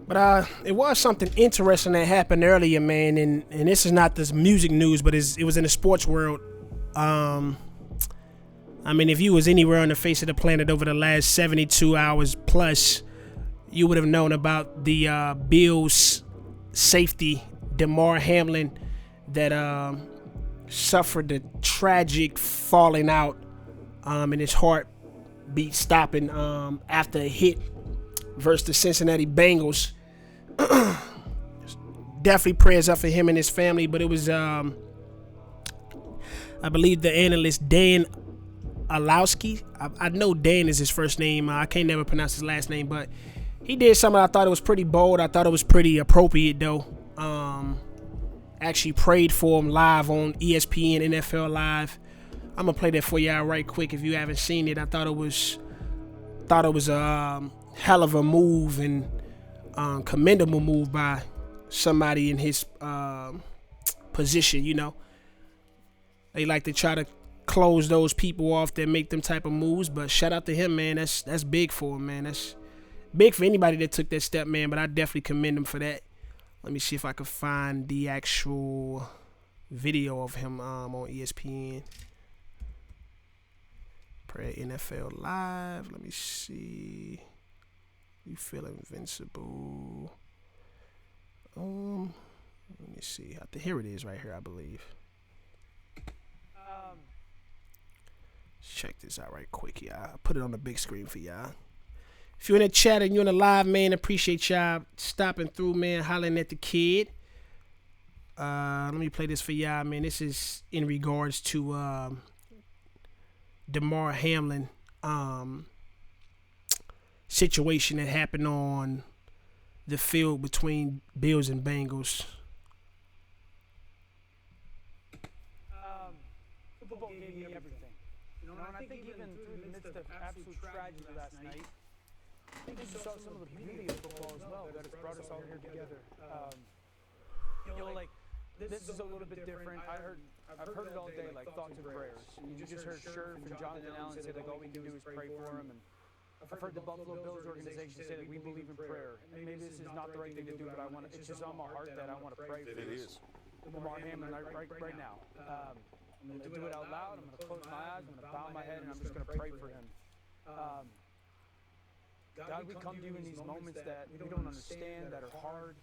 But it was something interesting that happened earlier, man, and this is not this music news, but it was in the sports world. I mean, if you was anywhere on the face of the planet over the last 72 hours plus, you would have known about the Bills safety, Damar Hamlin, that suffered the tragic falling out and his heartbeat stopping after a hit versus the Cincinnati Bengals. Definitely prayers up for him and his family, but it was I believe the analyst Dan Alowski. I know Dan is his first name. I can't never pronounce his last name, but he did something I thought it was pretty bold. I thought it was pretty appropriate though. Actually prayed for him live on ESPN NFL Live. I'm gonna play that for y'all right quick if you haven't seen it. I thought it was a hell of a move and commendable move by somebody in his position. You know, they like to try to close those people off that make them type of moves, but shout out to him, man. That's big for him, man. That's big for anybody that took that step, man. But I definitely commend him for that. Let me see if I can find the actual video of him on ESPN. Prayer NFL Live. Let me see. You feel invincible. Let me see. Here it is right here, I believe. Check this out right quick, y'all. I put it on the big screen for y'all. If you're in the chat and you're in the live, man, appreciate y'all stopping through, man, hollering at the kid. Let me play this for y'all, man. This is in regards to Damar Hamlin situation that happened on the field between Bills and Bengals. Football gave me everything. You know, and I think even through the midst of absolute tragedy last night, I think we saw some of the beauty of football as well, that it's brought us all here together. Like, this is a little bit different. I've heard it all day, like thoughts and prayers. And you just heard Scherf and Jonathan Allen say, like, all we can do is pray for him. And I've heard the Buffalo Bills organization say that we believe in prayer. And maybe this is not the right thing to do, but it's just on my heart that I want to pray for this. Damar Hamlin right now. I'm going to do it out loud. I'm going to close my eyes. I'm going to bow my head, and I'm just going to pray for him. God, we come to you in these moments that we don't understand, that are hard,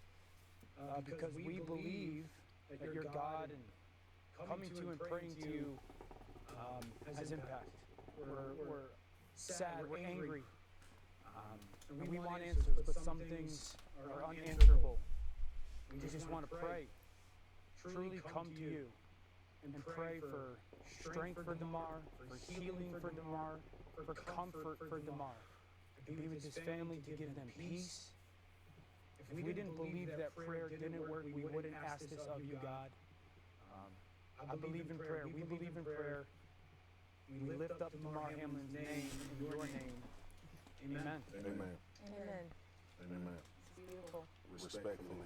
because we believe that you're God, and coming to you and praying to you has impact. We're sad, we're angry, and we want answers, but some things are unanswerable. We just want to pray, truly come to you and pray for strength for Damar, for healing for Damar, for comfort for Damar. To be with his family, to give them peace. If we didn't believe that prayer didn't work, we wouldn't ask this of you, God. I believe in prayer. We believe in prayer. We lift up Damar Hamlin's name in your name. Amen. Amen. Amen. Amen. Beautiful. Respectfully.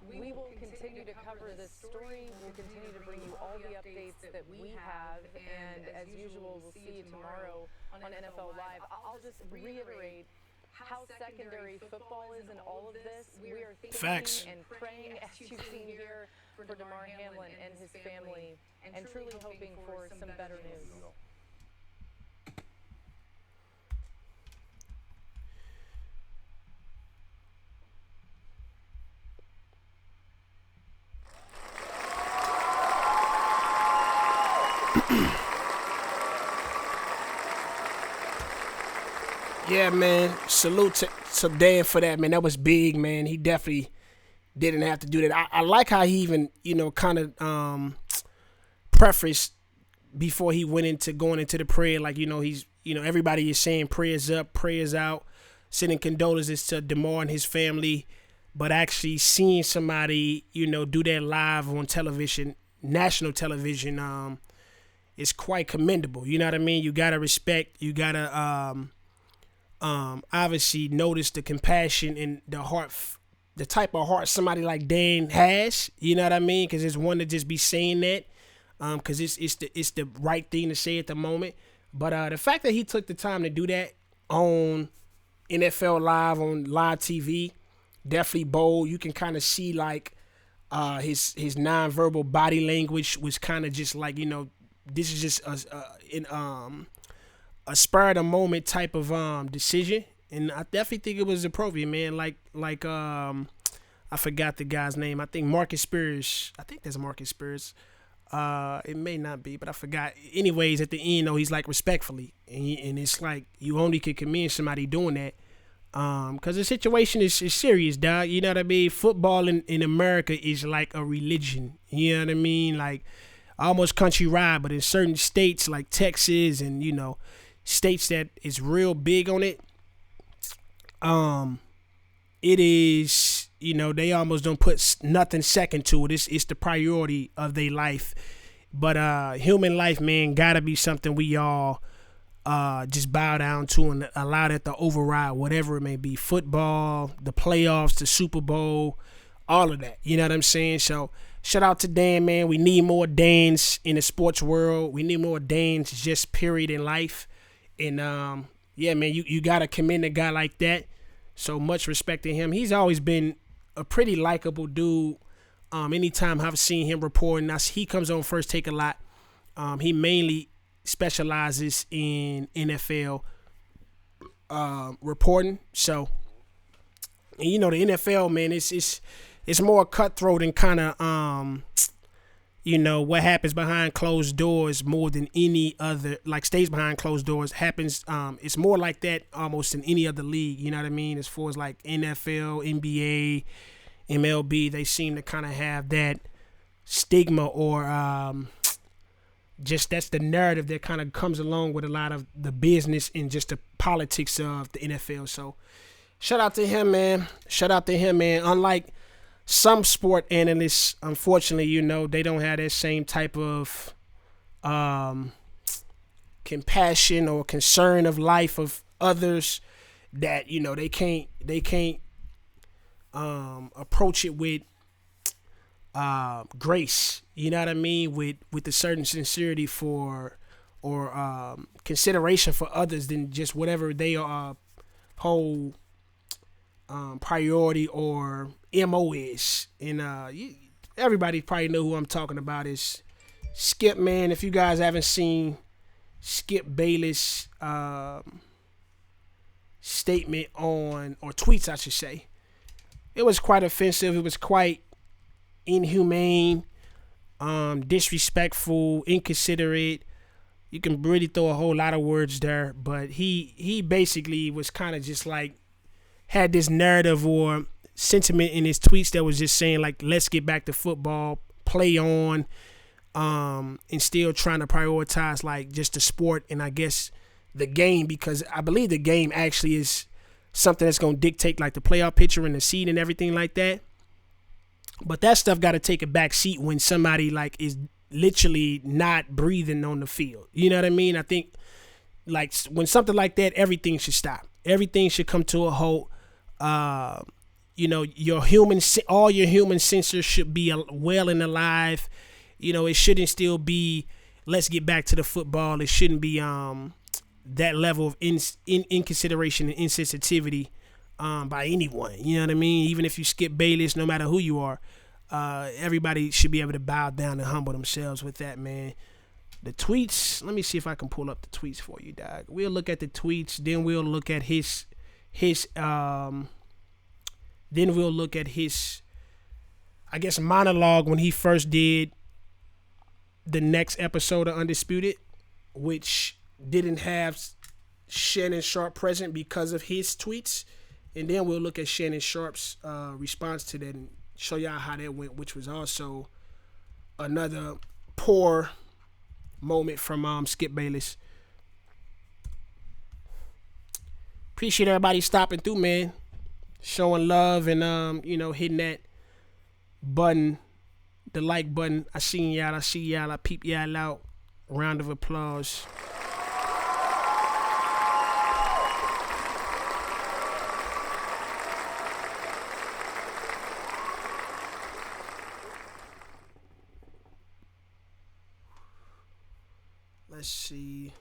We will continue to cover this story. We'll continue to bring you all the updates that we have. And as usual, we'll see you tomorrow on NFL Live. I'll just reiterate how secondary football is in all of this. We are thinking and praying, as you've seen here, for Damar Hamlin and his family, and truly hoping for some better news. Yeah, man. Salute to Dan for that, man. That was big, man. He definitely didn't have to do that. I like how he even, kind of prefaced before he went into going into the prayer, like, he's, everybody is saying prayers up, prayers out, sending condolences to Damar and his family, but actually seeing somebody, do that live on television, national television, is quite commendable. You know what I mean? You gotta respect, you gotta obviously notice the compassion and the heart, the type of heart somebody like Dan has. You know what I mean? Because it's one to just be saying that, because it's the right thing to say at the moment. But the fact that he took the time to do that on NFL Live on live TV. Definitely bold. You can kind of see like his nonverbal body language was kind of just like, this is just a spur of the moment type of decision, and I definitely think it was appropriate, man. I forgot the guy's name. I think Marcus Spears. I think that's Marcus Spears. It may not be, but I forgot. Anyways, at the end, though, he's like respectfully, and it's like you only could commend somebody doing that. Cause the situation is serious, dog. You know what I mean? Football in America is like a religion. You know what I mean? Like almost countrywide, but in certain states like Texas and states that is real big on it. It is, they almost don't put nothing second to it. It's the priority of their life. But human life, man, gotta be something we all just bow down to and allow that to override whatever it may be. Football, the playoffs, the Super Bowl, all of that. You know what I'm saying? So shout out to Dan, man. We need more Dans in the sports world. We need more Dans just period in life. And yeah, man, you gotta commend a guy like that. So much respect to him. He's always been a pretty likable dude. Anytime I've seen him reporting, he comes on First Take a lot. He mainly specializes in NFL reporting. So, and the NFL, man, it's more cutthroat and kind of what happens behind closed doors more than any other, like stays behind closed doors happens. It's more like that almost in any other league. You know what I mean? As far as like NFL, NBA, MLB, they seem to kind of have that stigma or just that's the narrative that kind of comes along with a lot of the business and just the politics of the NFL. So shout out to him, man. Unlike some sport analysts, unfortunately, they don't have that same type of compassion or concern of life of others that they can't approach it with grace. You know what I mean? With a certain sincerity for or consideration for others than just whatever they whole priority or MO is. And everybody probably know who I'm talking about is Skip, man. If you guys haven't seen Skip Bayless statement or tweets, I should say, it was quite offensive. It was quite inhumane, disrespectful, inconsiderate. You can really throw a whole lot of words there, but he basically was kind of just like had this narrative or sentiment in his tweets that was just saying like, let's get back to football, play on, and still trying to prioritize like just the sport and I guess the game, because I believe the game actually is something that's going to dictate like the playoff picture and the seed and everything like that. But that stuff got to take a back seat when somebody like is literally not breathing on the field. You know what I mean? I think like when something like that, everything should stop. Everything should come to a halt. All your human sensors should be well and alive. It shouldn't still be, let's get back to the football. It shouldn't be that level of inconsideration and insensitivity by anyone. You know what I mean? Even if you Skip Bayless, no matter who you are, everybody should be able to bow down and humble themselves with that, man. The tweets, let me see if I can pull up the tweets for you, dog. We'll look at the tweets, then we'll look at his I guess monologue when he first did the next episode of Undisputed, which didn't have Shannon Sharp present because of his tweets. And then we'll look at Shannon Sharp's response to that and show y'all how that went, which was also another poor moment from Skip Bayless. Appreciate everybody stopping through, man. Showing love and hitting that button, the like button. I see y'all, I peep y'all out. Round of applause. Let's see.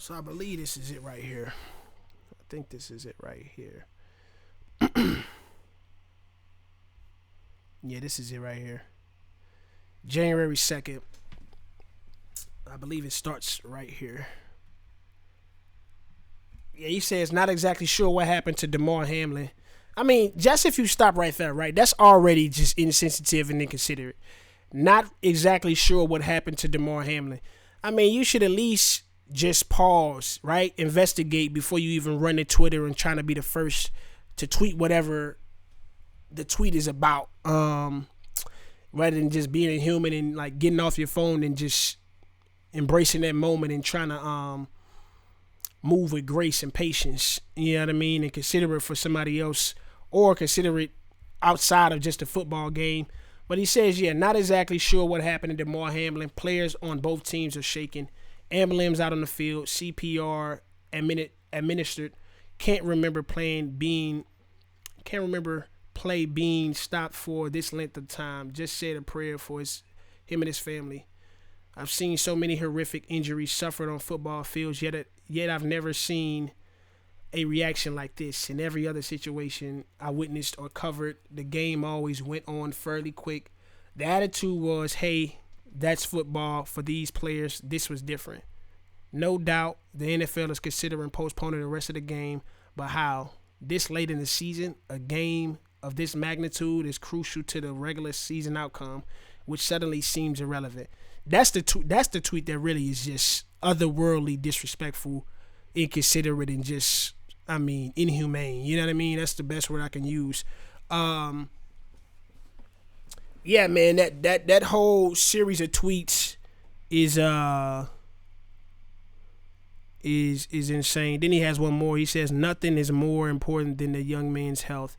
So I believe this is it right here. I think this is it right here. Yeah, this is it right here. January 2nd. I believe it starts right here. Yeah, he says not exactly sure what happened to Damar Hamlin. I mean, just if you stop right there, right, that's already just insensitive and inconsiderate. Not exactly sure what happened to Damar Hamlin. I mean, you should at least just pause, right? Investigate before you even run to Twitter and trying to be the first to tweet whatever the tweet is about. Rather than just being a human and like getting off your phone and just embracing that moment and trying to move with grace and patience, you know what I mean, and consider it for somebody else or consider it outside of just a football game. But he says, yeah, not exactly sure what happened to Damar Hamlin. Players on both teams are shaking. Ambulance out on the field. CPR administered. Can't remember play being stopped for this length of time. Just said a prayer for him and his family. I've seen so many horrific injuries suffered on football fields, yet I've never seen a reaction like this. In every other situation I witnessed or covered, the game always went on fairly quick. The attitude was, hey, that's football. For these players, this was different. No doubt the NFL is considering postponing the rest of the game, but how? This late in the season, a game of this magnitude is crucial to the regular season outcome, which suddenly seems irrelevant. That's the tweet that really is just otherworldly, disrespectful, inconsiderate, and just, I mean, inhumane. You know what I mean? That's the best word I can use. Yeah, man, that whole series of tweets is insane. Then he has one more. He says, nothing is more important than the young man's health.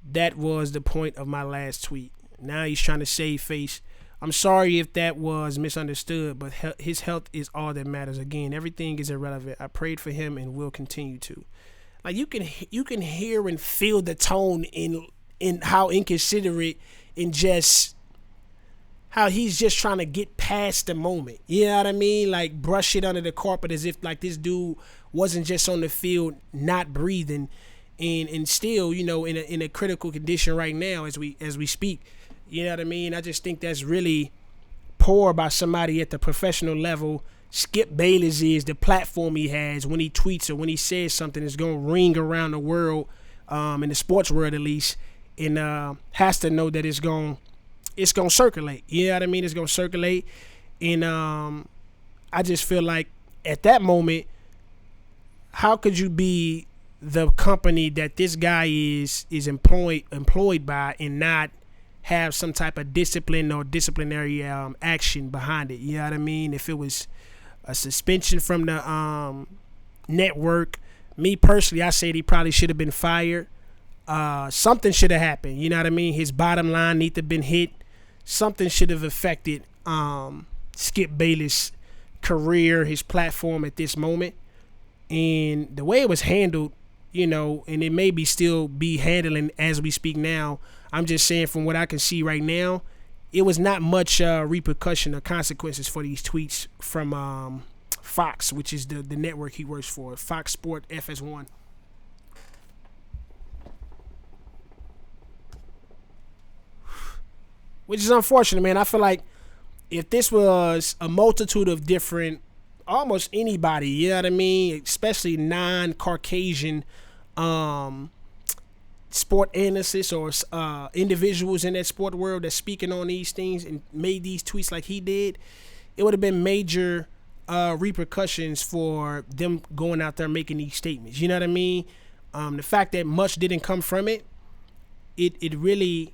That was the point of my last tweet. Now he's trying to save face. I'm sorry if that was misunderstood, but his health is all that matters. Again, everything is irrelevant. I prayed for him and will continue to. Like you can hear and feel the tone in how inconsiderate and just how he's just trying to get past the moment. You know what I mean? Like brush it under the carpet as if like this dude wasn't just on the field not breathing and still, you know, in a critical condition right now as we speak. You know what I mean? I just think that's really poor by somebody at the professional level. Skip Bayless is the platform he has when he tweets or when he says something is going to ring around the world, in the sports world at least, and has to know that it's going to circulate. You know what I mean? It's going to circulate. And I just feel like at that moment, how could you be the company that this guy is employed by and not have some type of discipline or disciplinary action behind it? You know what I mean? If it was a suspension from the network, me personally, I said he probably should have been fired. Something should have happened. You know what I mean? His bottom line need to have been hit. Something should have affected Skip Bayless' career, his platform at this moment. And the way it was handled, you know, and it may be still be handling as we speak now, I'm just saying from what I can see right now, it was not much repercussion or consequences for these tweets from Fox, which is the network he works for, Fox Sport FS1. Which is unfortunate, man. I feel like if this was a multitude of different, almost anybody, you know what I mean, especially non-Caucasian sport analysts or individuals in that sport world that's speaking on these things and made these tweets like he did, it would have been major repercussions for them going out there making these statements. You know what I mean? The fact that much didn't come from it, it really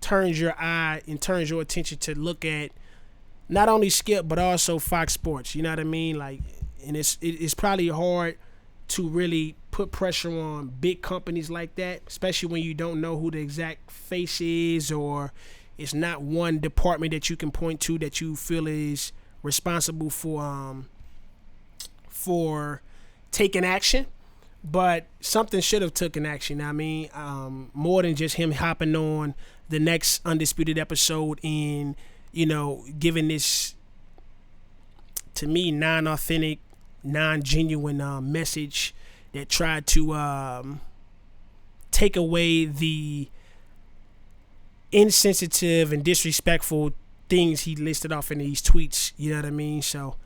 turns your eye and turns your attention to look at not only Skip but also Fox Sports. You know what I mean? Like, and it's probably hard to really put pressure on big companies like that, especially when you don't know who the exact face is, or it's not one department that you can point to that you feel is responsible for taking action. But something should have taken action. I mean, more than just him hopping on the next Undisputed episode and, you know, giving this, to me, non-authentic, non-genuine message that tried to take away the insensitive and disrespectful things he listed off in these tweets. You know what I mean? So,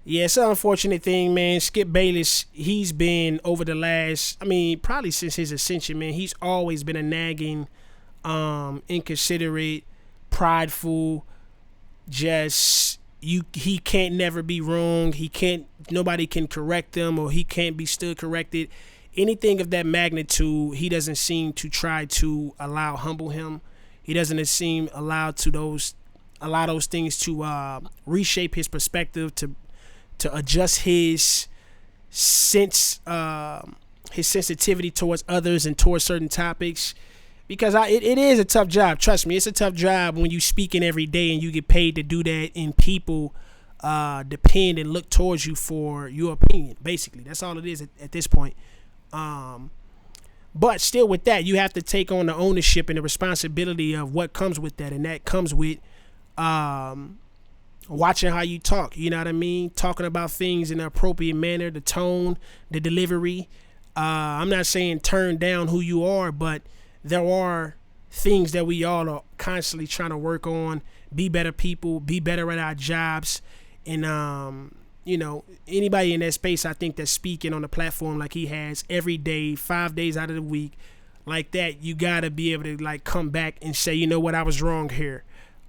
yeah, it's an unfortunate thing, man. Skip Bayless, he's been over the last, probably since his ascension, man, he's always been a nagging, inconsiderate, prideful, he can't never be wrong. Nobody can correct him, or he can't be still corrected. Anything of that magnitude, he doesn't seem to try to humble him. He doesn't seem allow those things to reshape his perspective, to adjust his sensitivity towards others and towards certain topics. Because it is a tough job. Trust me, it's a tough job when you speaking every day and you get paid to do that, and people depend and look towards you for your opinion. Basically, that's all it is at this point. But still, with that, you have to take on the ownership and the responsibility of what comes with that, and that comes with watching how you talk. You know what I mean? Talking about things in an appropriate manner, the tone, the delivery. I'm not saying turn down who you are, but there are things that we all are constantly trying to work on, be better people, be better at our jobs. And, anybody in that space, I think, that's speaking on the platform like he has every day, 5 days out of the week, like that, you got to be able to, come back and say, you know what, I was wrong here.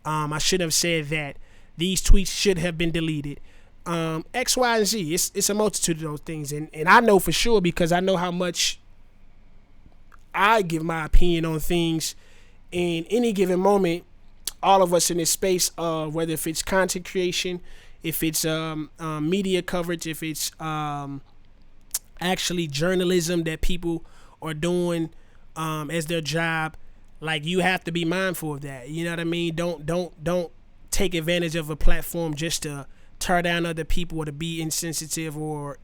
I should have said that. These tweets should have been deleted. X, Y, and Z. It's a multitude of those things. And I know for sure, because I know how much I give my opinion on things in any given moment. All of us in this space, whether if it's content creation, if it's media coverage, if it's actually journalism that people are doing as their job, you have to be mindful of that. You know what I mean? Don't take advantage of a platform just to tear down other people or to be insensitive or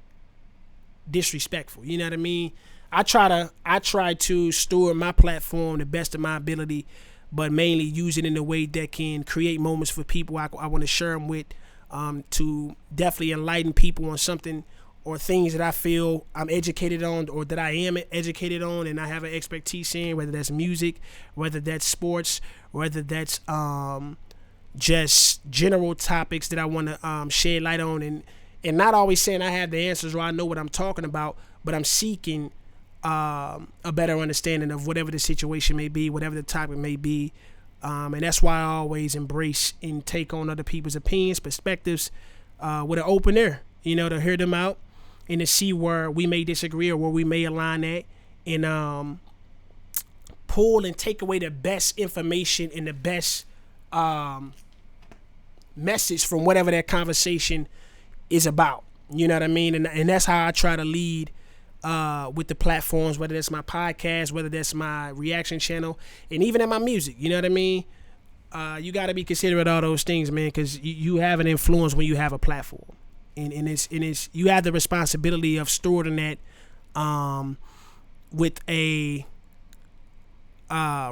disrespectful. You know what I mean? I try to steward my platform the best of my ability, but mainly use it in a way that can create moments for people I want to share them with, to definitely enlighten people on something or things that I feel I'm educated on, or that I am educated on and I have an expertise in, whether that's music, whether that's sports, whether that's just general topics that I want to shed light on, and not always saying I have the answers or I know what I'm talking about, but I'm seeking a better understanding of whatever the situation may be, whatever the topic may be. And that's why I always embrace and take on other people's opinions, perspectives, with an open ear, to hear them out and to see where we may disagree or where we may align at, and pull and take away the best information and the best message from whatever that conversation is about. You know what I mean? And that's how I try to lead with the platforms, whether that's my podcast, whether that's my reaction channel, and even in my music. You know what I mean? You got to be considerate of all those things, man, because you have an influence when you have a platform, and it's you have the responsibility of stewarding that with a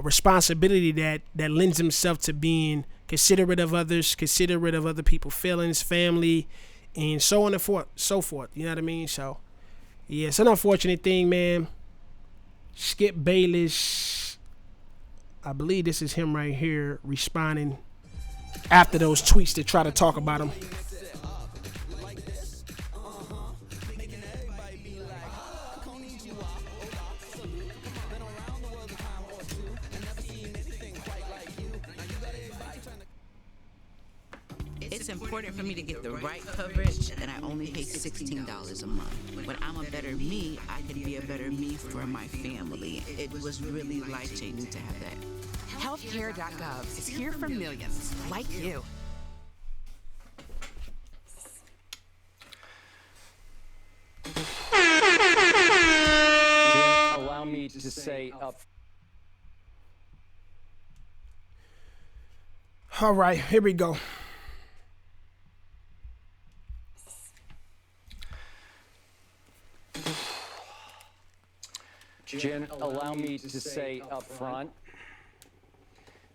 responsibility that lends himself to being considerate of others, considerate of other people's feelings, family, and so on and so forth. You know what I mean? So, yeah, it's an unfortunate thing, man. Skip Bayless, I believe this is him right here responding after those tweets that try to talk about him. It's important for me to get the right coverage, and I only pay $16 a month. When I'm a better me, I can be a better me for my family. It was really life-changing to have that. Healthcare.gov is here for millions like you. Allow me to say up. All right, here we go. Jen, allow me to say up front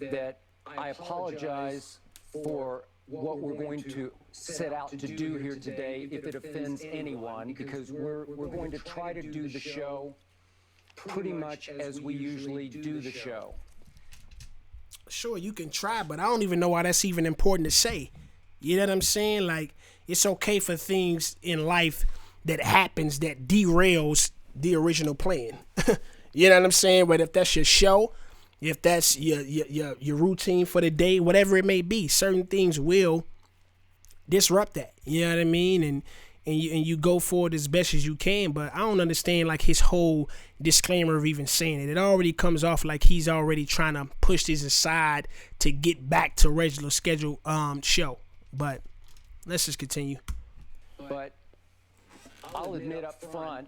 that I apologize for what we're going to set out to do here today if it offends anyone, because we're going to try to do the show pretty much as we usually do the show. Sure, you can try, but I don't even know why that's even important to say. You know what I'm saying? Like, it's okay for things in life that happens that derails the original plan. You know what I'm saying? But if that's your show, if that's your routine for the day, whatever it may be, certain things will disrupt that. You know what I mean? And you go for it as best as you can. But I don't understand like his whole disclaimer of even saying it. It already comes off like he's already trying to push this aside to get back to regular schedule show. But let's just continue. But I'll admit up front,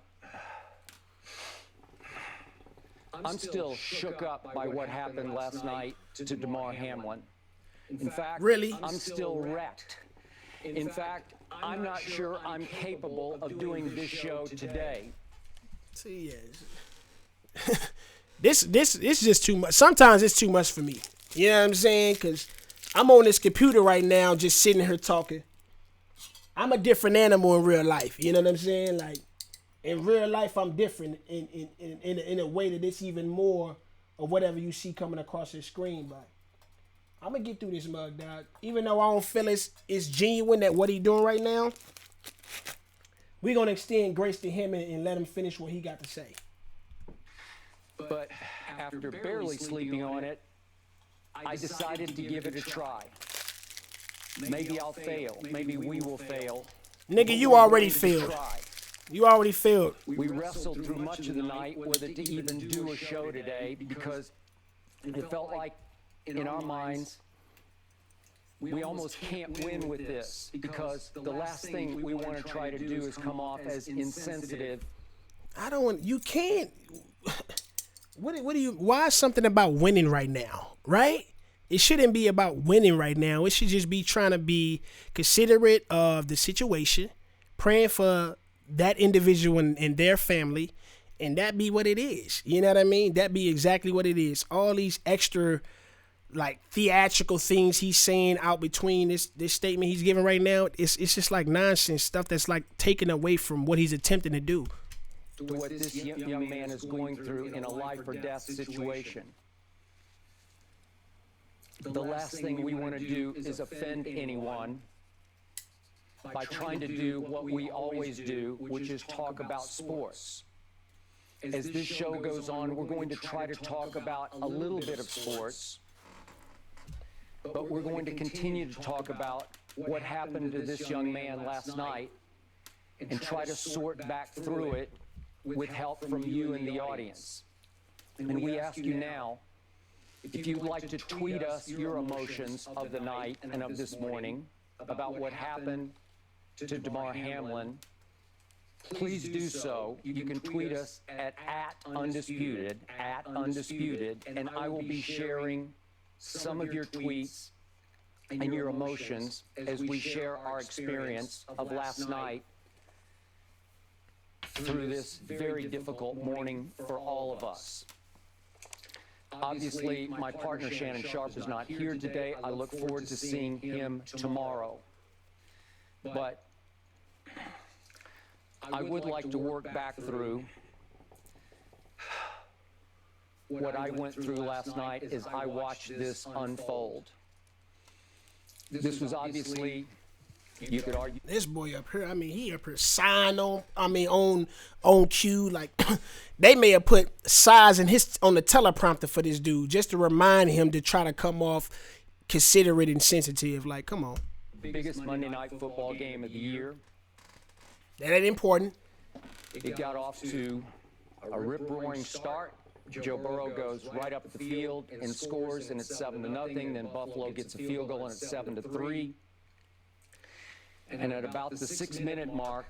I'm still shook up by what happened last night to Damar Hamlin. In fact, really? I'm still wrecked. In fact, I'm not sure I'm capable of doing this show today. See, this is just too much. Sometimes it's too much for me. You know what I'm saying? Because I'm on this computer right now just sitting here talking. I'm a different animal in real life. You know what I'm saying? Like, in real life, I'm different in a way that it's even more of whatever you see coming across your screen. But I'm going to get through this mug, dog. Even though I don't feel it's genuine that what he doing right now, we're going to extend grace to him and let him finish what he got to say. But after barely sleeping on it, I decided to give it a try. Maybe I'll fail. Maybe we will fail. Nigga, you already failed. You already failed. We wrestled through much of the night whether to even do a show today because it felt like in our minds we almost can't win with this because the last thing we want to try to do is come off as insensitive. You can't. Why is something about winning right now, right? It shouldn't be about winning right now. It should just be trying to be considerate of the situation, praying for that individual and their family, and that be what it is. You know what I mean? That be exactly what it is. All these extra, like, theatrical things he's saying out between this statement he's giving right now, it's just like nonsense stuff that's like taken away from what he's attempting to do. What this young man is going through in a life or death situation. The last thing we want to do is offend anyone by trying to do what we always do, which is talk about sports. As this show goes on, we're going to try to talk about a little bit of sports, but we're going to continue to talk about what happened to this young man last night and try to sort back through it with help from you in the audience. And we ask you now, if you'd like to tweet us your emotions of the night and of this morning about what happened to Damar Hamlin, please do so. You can tweet us at @undisputed, and I will be sharing some of your tweets and your emotions as we share our experience of last night through this very difficult morning for all of us. Obviously, my partner Shannon Sharp is not here today. I look forward to seeing him tomorrow. But I would like to work back through what I went through last night as I watched this unfold. This was obviously, you could argue, this boy up here, he up here signed on cue. Like, they may have put size on the teleprompter for this dude just to remind him to try to come off considerate and sensitive. Like, come on. Biggest Monday Night Football game of the year. That ain't important. It got off to a rip-roaring start. Joe Burrow goes right up the field and scores, and it's 7-0. Then Buffalo gets a field goal, and it's 7-3. And at about the 6-minute mark,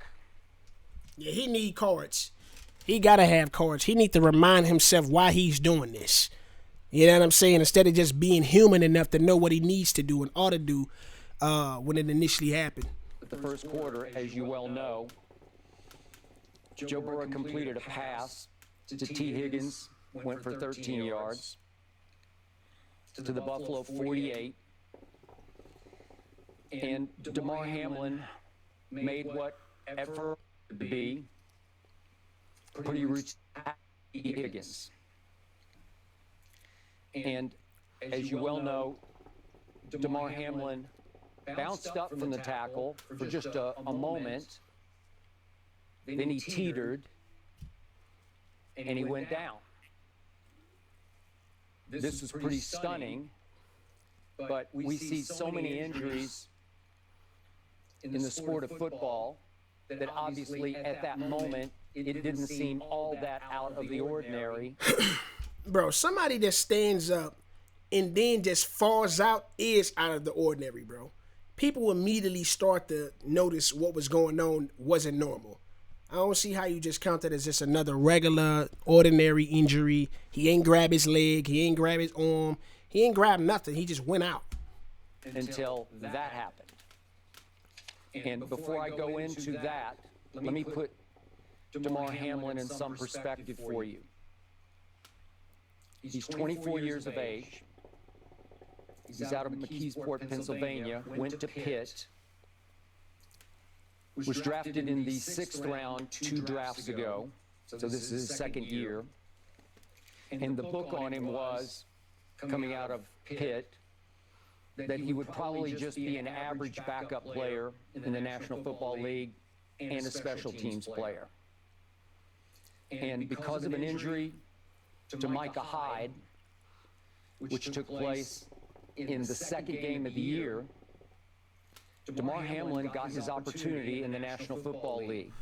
yeah, he need cards. He gotta have cards. He need to remind himself why he's doing this. You know what I'm saying? Instead of just being human enough to know what he needs to do and ought to do when it initially happened. The first quarter, as you well know, Joe Burrow completed a pass to T. Higgins, went for 13 yards, to the Buffalo 48. And Damar Hamlin made what at first would be pretty routine Higgins. And as you well know, Damar Hamlin bounced up from the tackle for just a moment. Then he teetered and he went down. This was pretty stunning, but we see so many injuries in the sport of football that obviously at that moment it didn't seem all that out of the ordinary. Bro, somebody that stands up and then just falls out is out of the ordinary, bro. People immediately start to notice what was going on wasn't normal. I don't see how you just count that as just another regular, ordinary injury. He ain't grab his leg. He ain't grab his arm. He ain't grab nothing. He just went out. Until that happened. And before I go into that, let me put Damar Hamlin in some perspective for you. He's 24 years of age. He's out of McKeesport, Pennsylvania, went to Pitt, was drafted in the 6th round 2 drafts ago, so this is his 2nd year. And the book on him was, coming out of Pitt, that he would probably just be an average backup player in the National Football League and a special teams player. And because of an injury to Micah Hyde, which took place in the 2nd game of the year, Damar Hamlin got his opportunity in the National Football League.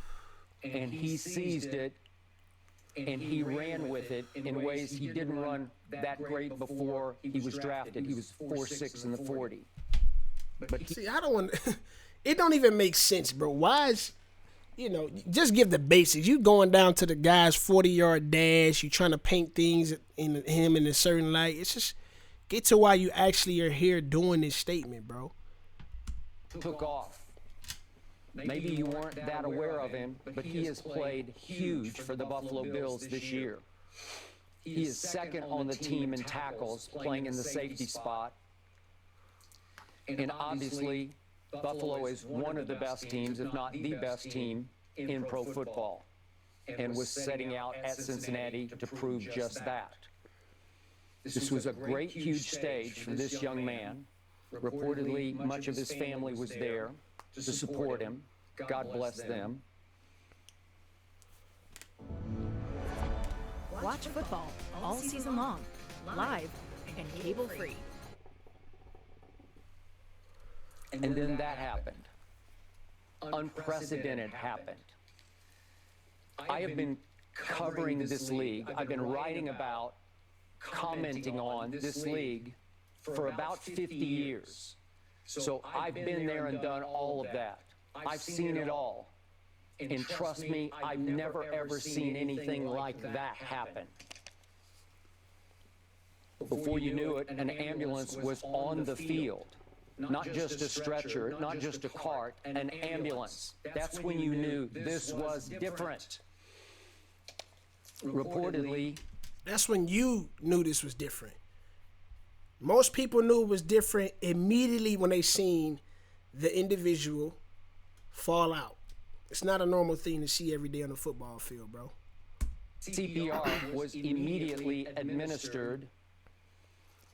And he seized it, and he ran with it in ways he didn't run that great before he was drafted. He was 4.6 in the 40. But See, I don't want it don't even make sense, bro. Why is, just give the basics. You going down to the guy's 40-yard dash, you trying to paint things in him in a certain light. It's just get to why you actually are here doing this statement, bro. took off. Maybe you weren't that aware of him, but he has played huge for the Buffalo Bills this year. He is 2nd on the team in tackles, playing in the safety spot. And obviously, Buffalo is one of the best teams, if not the best team, in pro football, and was setting out at Cincinnati to prove just that. This was a great, huge stage for this young man. Reportedly, much of his family was there to support him. God bless them. Watch football all season long, live and cable free. And then that happened. Unprecedented happened. I have been covering this league. I've been writing about, commenting on this league for about 50 years. So I've been there and done all of that. I've seen it all. And trust me, I've never ever seen anything like that happen. Before you knew it, an ambulance was on the field. Not just a stretcher, not just a cart, an ambulance. That's when you knew this was different. Reportedly, that's when you knew this was different. Most people knew it was different immediately when they seen the individual fall out. It's not a normal thing to see every day on the football field, bro. CPR was immediately administered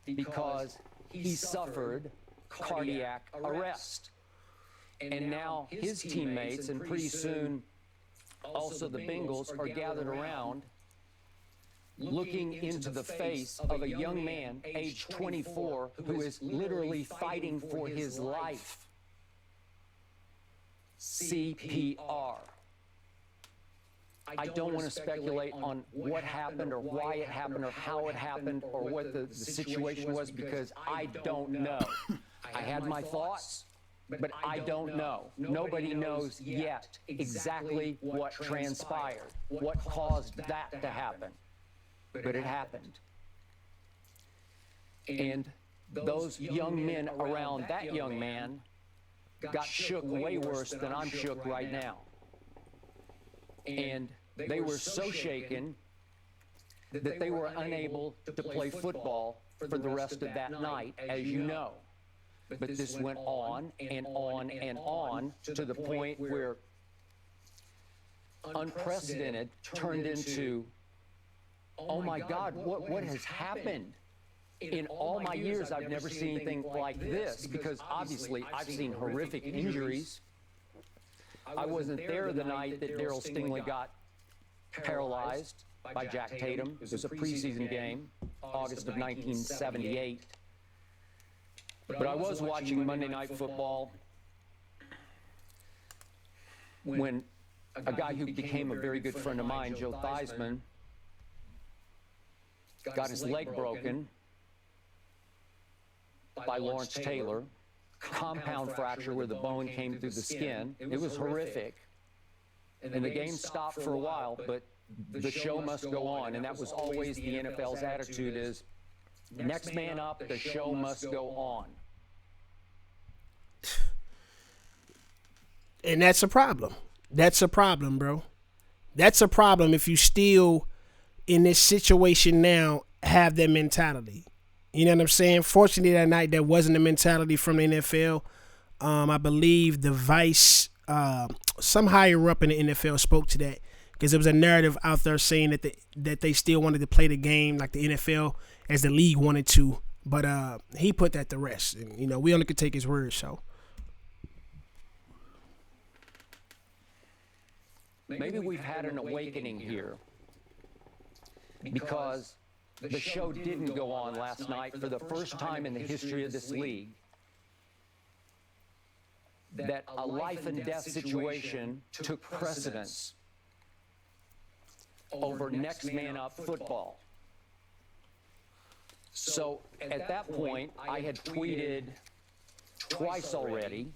because he suffered cardiac arrest. And now his teammates, and pretty soon also the Bengals, are gathered around looking into the face of a young man, age 24, who is literally fighting for his life. CPR. I don't want to speculate on what happened or why it happened or how it happened or what the situation was, because I don't know. I had my thoughts, but I don't know. Nobody knows yet exactly what transpired, what caused that to happen. But it happened. And those young men around that young man got shook way worse than I'm shook right now. And they were so shaken that they were unable to play football for the rest of that night, as you know. But this went on and on and on to the point where unprecedented turned into, oh my God, what has happened? In all my years, I've never seen anything like this, because obviously I've seen horrific injuries. I wasn't there the night that Darryl Stingley got paralyzed by Jack Tatum. It was a preseason game, August of 1978. But I was watching Monday Night Football when a guy who became a very good friend of mine, Joe Theismann, got his leg broken by Lawrence Taylor, compound fracture where the bone came through the skin. It was horrific. And the game stopped for a while, but the show must go on. And that was always the NFL's attitude is, next man up, the show must go on. And that's a problem. That's a problem, bro. That's a problem if you still, in this situation now, have that mentality. You know what I'm saying? Fortunately, that night, that wasn't a mentality from the NFL. I believe the vice, some higher up in the NFL spoke to that, because there was a narrative out there saying that they still wanted to play the game like the NFL as the league wanted to. But he put that to rest. And, you know, we only could take his word, so. Maybe we've had an awakening here because the show didn't go on last night for the first time in the history of this league. That a life and death situation took precedence over next man up football. So at that point, I had tweeted twice already.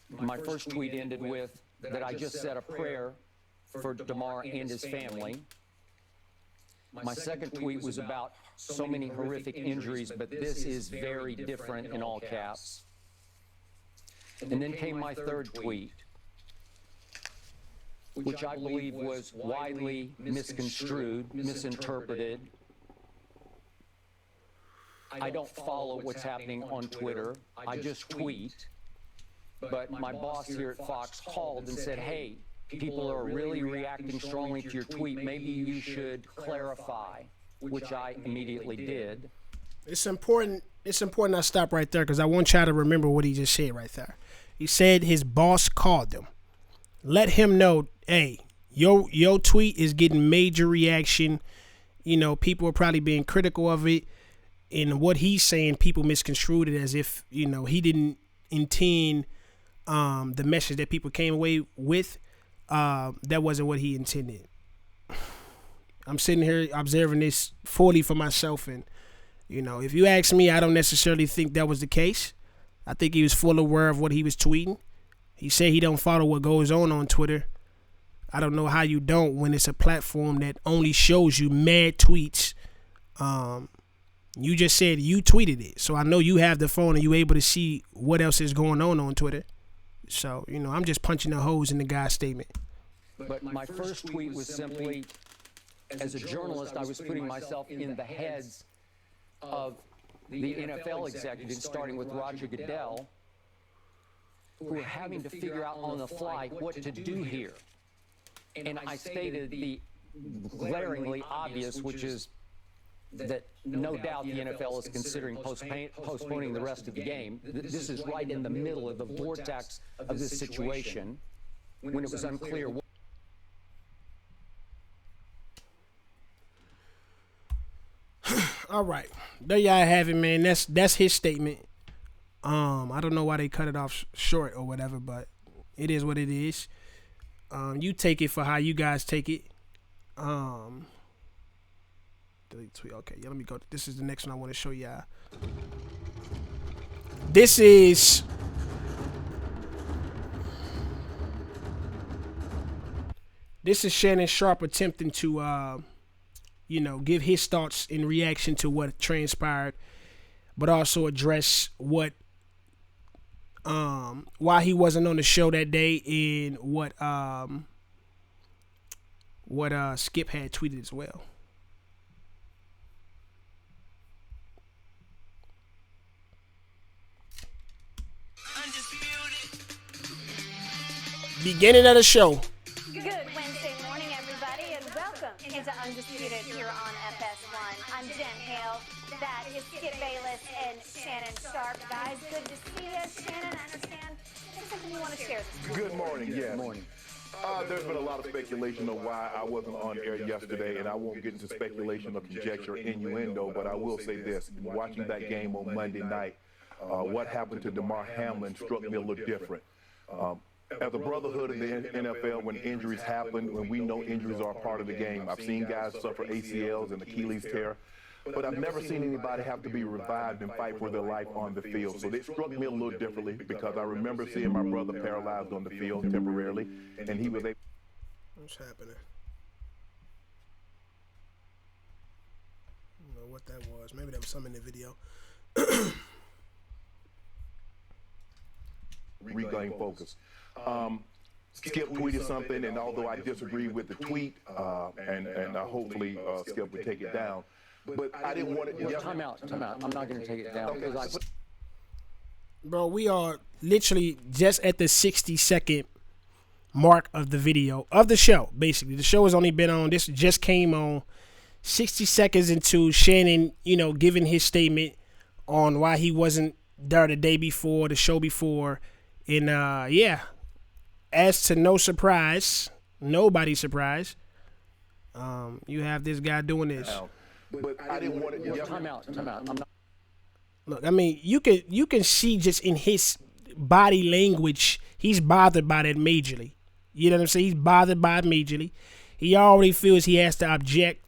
My first tweet ended with that I just said a prayer for Damar and his family. My second tweet was about so many horrific injuries, but this is very different in all caps. And then came my third tweet, which I believe was widely misconstrued, misinterpreted. I don't follow what's happening on Twitter. I just tweet. But my boss here at Fox called and said, hey, people are really reacting strongly to your tweet. Maybe you should clarify, which I immediately did. It's important I stop right there because I want y'all to remember what he just said right there. He said his boss called him. Let him know, hey, your tweet is getting major reaction. You know, people are probably being critical of it. And what he's saying, people misconstrued it as if, you know, he didn't intend the message that people came away with. That wasn't what he intended. I'm sitting here observing this fully for myself, and you know, if you ask me, I don't necessarily think that was the case. I think he was full aware of what he was tweeting. He said he don't follow what goes on Twitter. I don't know how you don't when it's a platform that only shows you mad tweets. You just said you tweeted it, so I know you have the phone and you able to see what else is going on Twitter. So, you know, I'm just punching the holes in the guy's statement. But my first tweet was simply, as a journalist, I was putting myself in the heads of the NFL executives, starting with Roger Goodell, who are having to figure out on the fly what to do here. And I stated the glaringly obvious, which is that no doubt the NFL is considering postponing the rest of the game. This is right in the middle of the vortex of this situation when it was unclear what. All right, there y'all have it, man. That's his statement. I don't know why they cut it off short or whatever, but it is what it is. You take it for how you guys take it. Delete tweet. Okay, yeah, let me go. This is the next one I want to show y'all. This is Shannon Sharp attempting to you know, give his thoughts in reaction to what transpired, but also address what why he wasn't on the show that day and what Skip had tweeted as well. Beginning of the show. Good Wednesday morning, everybody, and welcome into Undisputed here on FS1. I'm Jen Hale. That is Skip Bayless and Shannon Sharp. Guys, good to see you. Shannon, I understand there's something you want to share this morning. Good morning, yes. Good morning. There's been a lot of speculation of why I wasn't on air yesterday, and I won't get into speculation or conjecture, innuendo, but I will say this. Watching that game on Monday night, what happened to Damar Hamlin struck me a little different. As a brotherhood in the NFL, when injuries happen, when we know injuries are a part of the game, I've seen guys suffer ACLs and Achilles tear, but I've never seen anybody have to be revived and fight for their life on the field. So it struck me a little differently because I remember seeing my brother paralyzed on the field temporarily, and he was able. What's happening? I don't know what that was. Maybe there was some in the video. Regain focus. Skip tweeted something, and although I disagree with the tweet, and hopefully Skip would take it down, but I didn't want it. Time out. I'm not going to take it down because Bro, we are literally just at the 60-second mark of the video of the show. Basically, the show has only been on. This just came on 60 seconds into Shannon, giving his statement on why he wasn't there the day before, the show before. And, as to no surprise, nobody's surprised, you have this guy doing this. But I didn't want it. Time out. I'm not. Look, I mean, you can see just in his body language, he's bothered by that majorly. You know what I'm saying? He's bothered by it majorly. He already feels he has to object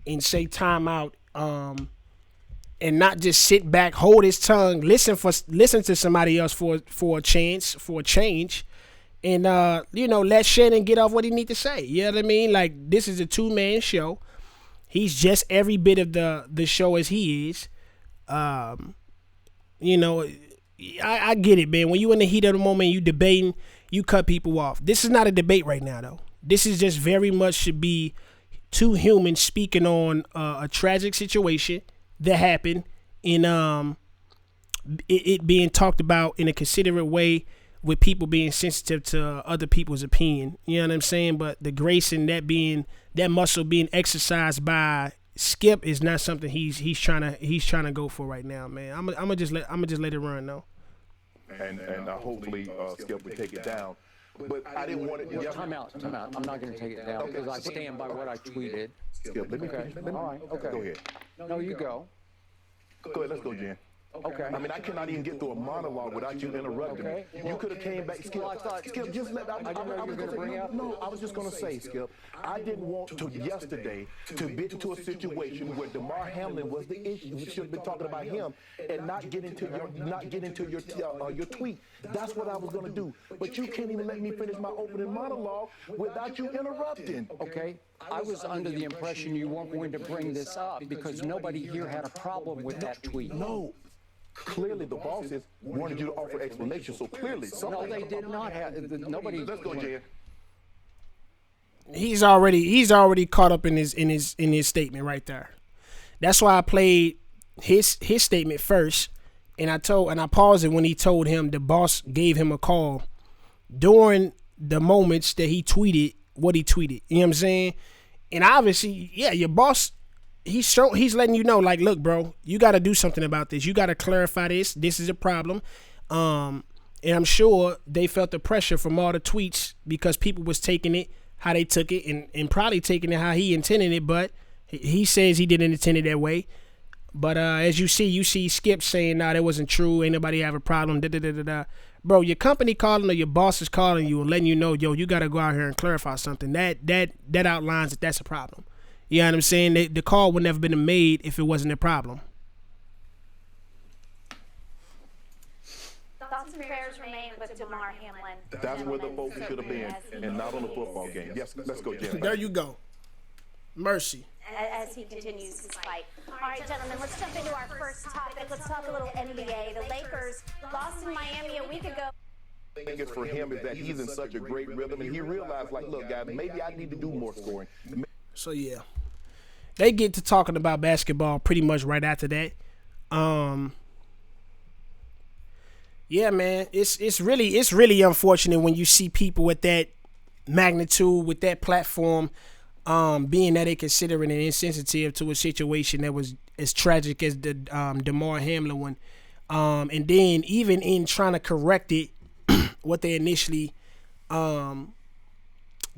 and say time out, and not just sit back, hold his tongue, listen to somebody else for a change, and let Shannon get off what he need to say. You know what I mean? Like, this is a 2-man show. He's just every bit of the show as he is. I get it, man. When you in the heat of the moment, you debating, you cut people off. This is not a debate right now, though. This is just very much should be two humans speaking on a tragic situation that happened, and it being talked about in a considerate way, with people being sensitive to other people's opinion. You know what I'm saying? But the grace in that muscle being exercised by Skip is not something he's trying to go for right now, man. I'm gonna just let it run though. And hopefully Skip would take it down. But I didn't want it. Time out. I'm not going to take it down because I stand by what I tweeted. Skip, let me. All right. Okay. Go ahead. No, you go. Go ahead. Let's go, Jen. Okay. I mean, I cannot even get through a monologue without you interrupting me. You could have came back. Skip, Skip, just let. I didn't know you were going to bring up. No, I was just going to say, Skip, I didn't want to yesterday to get into a situation where Damar Hamlin was the issue. We should have been talking about him and not get into your tweet. That's what I was going to do. But you can't even let me finish my opening monologue without you interrupting. Okay. I was under the impression you weren't going to bring this up because nobody here had a problem with that tweet. No. Clearly, the bosses wanted you to offer explanation, so clearly something. No, they did not have. Nobody. Let's go, Jen. He's already caught up in his statement right there. That's why I played his statement first, and I paused it when he told him the boss gave him a call during the moments that he tweeted what he tweeted. You know what I'm saying? And obviously, yeah, your boss, he's letting you know, like, look, bro, you got to do something about this. You got to clarify this. This is a problem. And I'm sure they felt the pressure from all the tweets because people was taking it how they took it and probably taking it how he intended it. But he says he didn't intend it that way. But as you see Skip saying, nah, that wasn't true. Ain't nobody have a problem. Bro, your company calling or your boss is calling you and letting you know, yo, you got to go out here and clarify something. That outlines that that's a problem. You know what I'm saying? The call would never been made if it wasn't a problem. Thoughts and prayers remain with Damar Hamlin. That's where the focus should have been, and not on the football game. Yes, let's go, Jen. There you go. Mercy. As he continues his fight. All right, gentlemen, let's jump into our first topic. Let's talk a little NBA. The Lakers lost in Miami a week ago. The thing is for him is that he's in such a great rhythm, and he realized, like, look, guys, maybe I need to do more scoring. So, yeah. They get to talking about basketball pretty much right after that. Yeah, man, it's really unfortunate when you see people with that magnitude, with that platform, being that they consider it insensitive to a situation that was as tragic as the Damar Hamlin one, and then even in trying to correct it, what they initially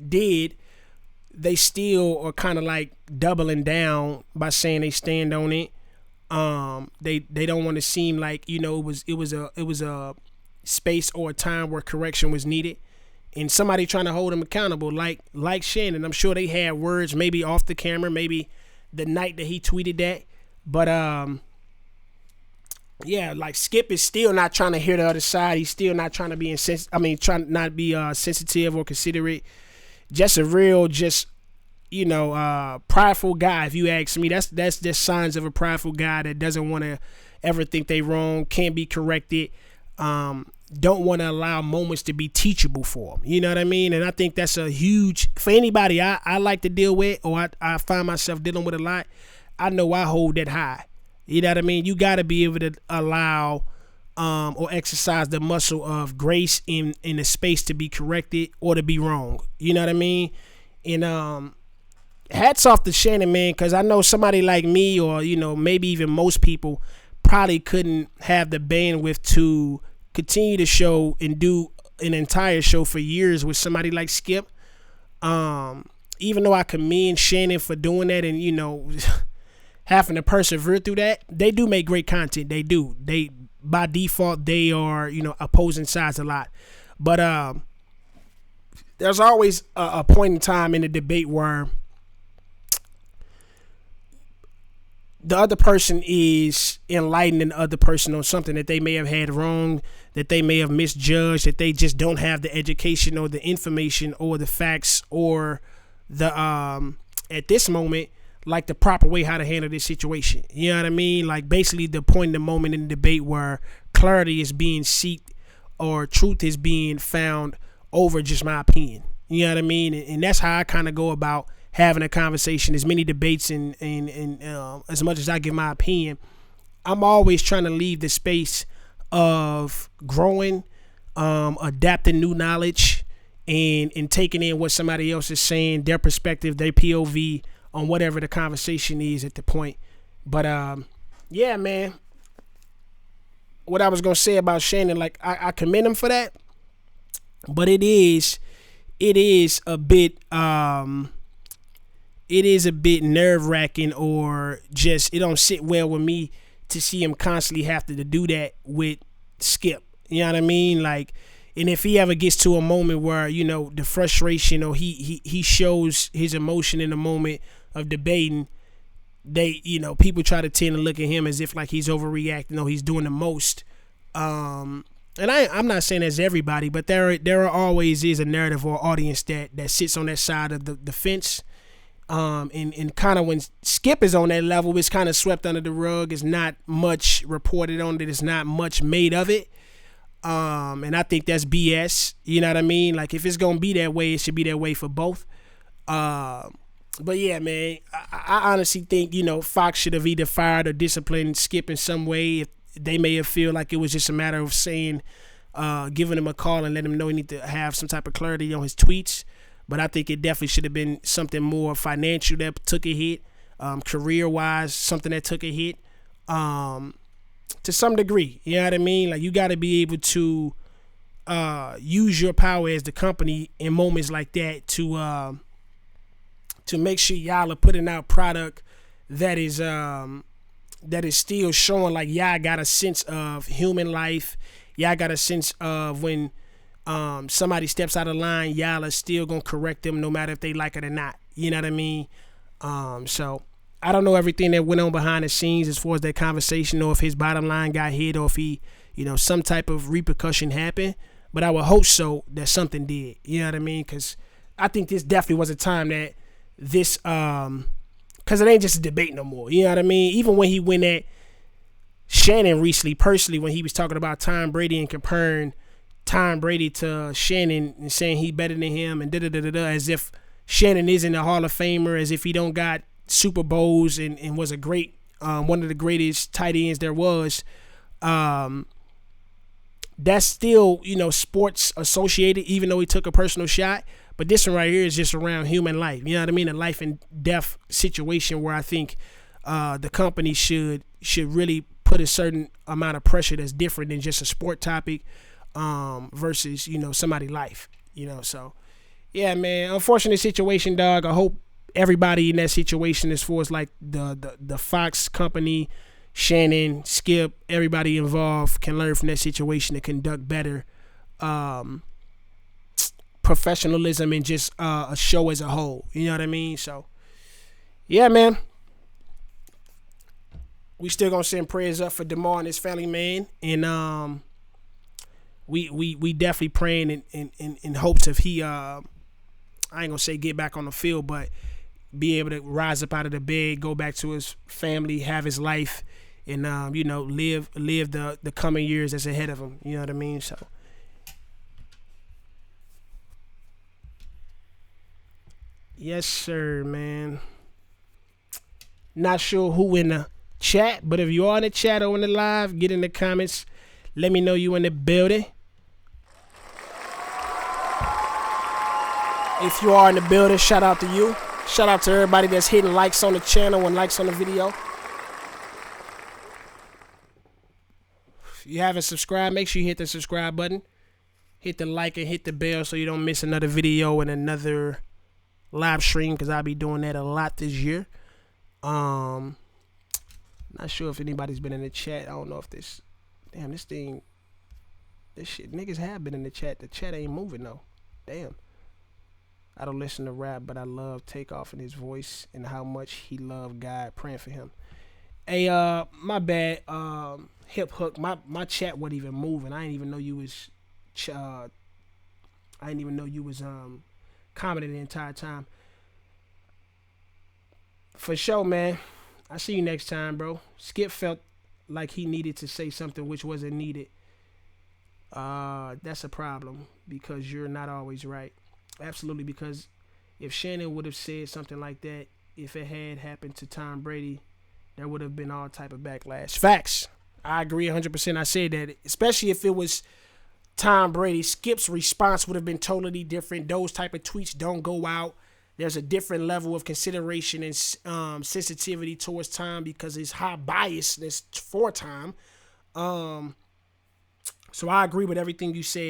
did, they still are kind of like doubling down by saying they stand on it. They don't want to seem like, you know, it was a space or a time where correction was needed, and somebody trying to hold them accountable, like Shannon. I'm sure they had words maybe off the camera, maybe the night that he tweeted that, but yeah, like Skip is still not trying to hear the other side. He's still not trying to be trying not to be sensitive or considerate. Just a real, prideful guy. If you ask me, that's just signs of a prideful guy that doesn't want to ever think they wrong, can't be corrected, don't want to allow moments to be teachable for them. You know what I mean? And I think that's a huge, for anybody I like to deal with, or I find myself dealing with a lot, I know I hold that high. You know what I mean? You got to be able to allow or exercise the muscle of grace in the space to be corrected or to be wrong. You know what I mean? And hats off to Shannon, man, because I know somebody like me, or, you know, maybe even most people probably couldn't have the bandwidth to continue to show and do an entire show for years with somebody like Skip. Even though I commend Shannon for doing that and, you know, having to persevere through that, they do make great content. They do. They, by default, they are, you know, opposing sides a lot. But there's always a point in time in the debate where the other person is enlightening the other person on something that they may have had wrong, that they may have misjudged, that they just don't have the education or the information or the facts or the at this moment, like the proper way how to handle this situation. You know what I mean? Like basically the point in the moment in the debate where clarity is being sought or truth is being found over just my opinion. You know what I mean? And that's how I kind of go about having a conversation. As many debates and as much as I give my opinion, I'm always trying to leave the space of growing, adapting new knowledge, and taking in what somebody else is saying, their perspective, their POV on whatever the conversation is at the point. But yeah, man, what I was gonna say about Shannon, like I commend him for that, but it is a bit nerve-wracking, or just it don't sit well with me to see him constantly have to do that with Skip. You know what I mean? Like, and if he ever gets to a moment where, you know, the frustration, or he shows his emotion in the moment of debating, they, you know, people try to tend to look at him as if like he's overreacting or he's doing the most. And I'm not saying that's everybody, but there always is a narrative or audience that sits on that side of the fence. And kind of when Skip is on that level, it's kind of swept under the rug. It's not much reported on it. It's not much made of it. And I think that's BS. You know what I mean? Like, if it's going to be that way, it should be that way for both. But yeah, man, I honestly think, you know, Fox should have either fired or disciplined Skip in some way. If they may have feel like it was just a matter of saying, giving him a call and let him know he need to have some type of clarity on his tweets. But I think it definitely should have been something more financial that took a hit, career-wise, something that took a hit, to some degree. You know what I mean? Like, you got to be able to use your power as the company in moments like that to make sure y'all are putting out product that is still showing like y'all got a sense of human life. Y'all got a sense of when somebody steps out of line, y'all are still gonna correct them no matter if they like it or not. You know what I mean? So I don't know everything that went on behind the scenes as far as that conversation, or if his bottom line got hit, or if he, you know, some type of repercussion happened. But I would hope so that something did. You know what I mean? Because I think this definitely was a time that this, because it ain't just a debate no more. You know what I mean? Even when he went at Shannon recently, personally, when he was talking about Tom Brady and comparing Tom Brady to Shannon and saying he better than him and da-da-da-da-da, as if Shannon isn't a Hall of Famer, as if he don't got Super Bowls and was a great, one of the greatest tight ends there was. that's still, sports associated, even though he took a personal shot. But this one right here is just around human life. You know what I mean? A life and death situation where I think the company should really put a certain amount of pressure that's different than just a sport topic versus, somebody's life. So yeah, man, unfortunate situation, dog. I hope everybody in that situation, as far as like the Fox company, Shannon, Skip, everybody involved, can learn from that situation to conduct better professionalism and just a show as a whole. You know what I mean? So yeah, man, we still gonna send prayers up for Damar and his family, man, and we definitely praying in hopes of he I ain't gonna say get back on the field, but be able to rise up out of the bed, go back to his family, have his life, and live the coming years that's ahead of him. You know what I mean? So yes, sir, man. Not sure who in the chat, but if you are in the chat or in the live, get in the comments. Let me know you in the building. If you are in the building, shout out to you. Shout out to everybody that's hitting likes on the channel and likes on the video. If you haven't subscribed, make sure you hit the subscribe button. Hit the like and hit the bell so you don't miss another video and another live stream, because I'll be doing that a lot this year. Not sure if anybody's been in the chat. I don't know if this shit, niggas have been in the chat. The chat ain't moving though. Damn. I don't listen to rap, but I love Takeoff and his voice and how much he loved God. Praying for him. Hey, my bad. Hip Hook. My chat wasn't even moving. I didn't even know you was. Commenting the entire time. For sure, man. I see you next time, bro. Skip felt like he needed to say something which wasn't needed. That's a problem because you're not always right. Absolutely, because if Shannon would have said something like that, if it had happened to Tom Brady, there would have been all type of backlash. Facts. I agree 100%. I said that, especially if it was Tom Brady. Skip's response would have been totally different. Those type of tweets don't go out. There's a different level of consideration and sensitivity towards Tom because it's high biasness for Tom. So I agree with everything you said.